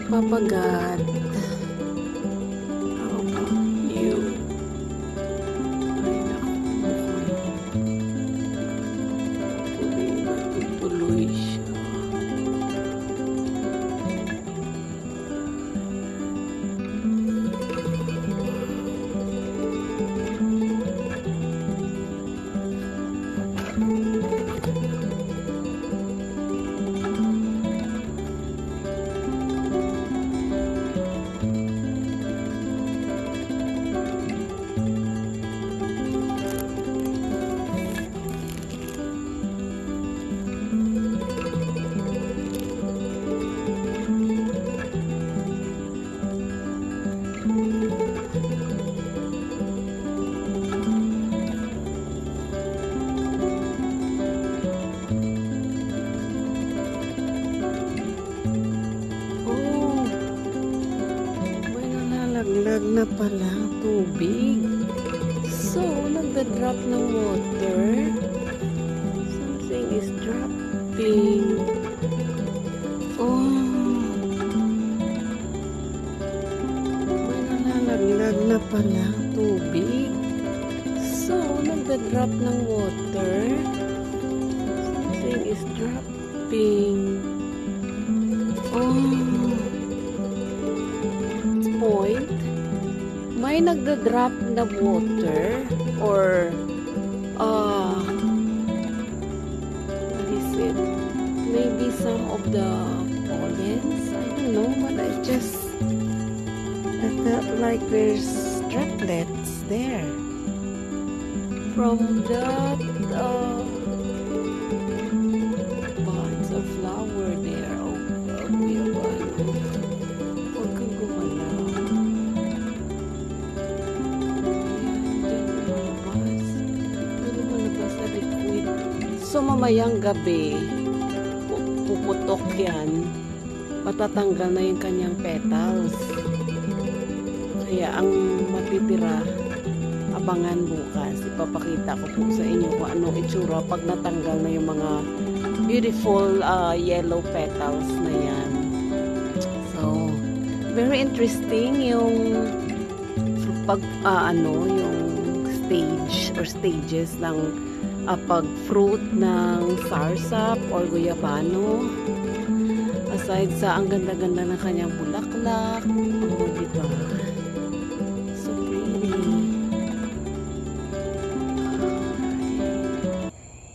Papa God, how about you? Ay, naku, mukhang natutuloy siya. Naglag na pala ang tubig. So, nagda-drop ng water. Something is dropping. Oh. May nalalaglag na pala ang tubig. So, nagda-drop ng water. Something is dropping. Oh. Point, may nagda-drop na water or what is it? Maybe some of the pollens. I don't know, but I felt like there's droplets there from that buds of flower there. Oh, so, mamayang gabi, puputok yan, matatanggal na yung kanyang petals. Kaya ang matitira, abangan bukas. Ipapakita ko po sa inyo kung anong itsura pag natanggal na yung mga beautiful yellow petals na yan. So, very interesting yung yung stage or stages ng pag-fruit ng sarsap or guyabano. Aside sa ang ganda-ganda ng kanyang bulaklak, ang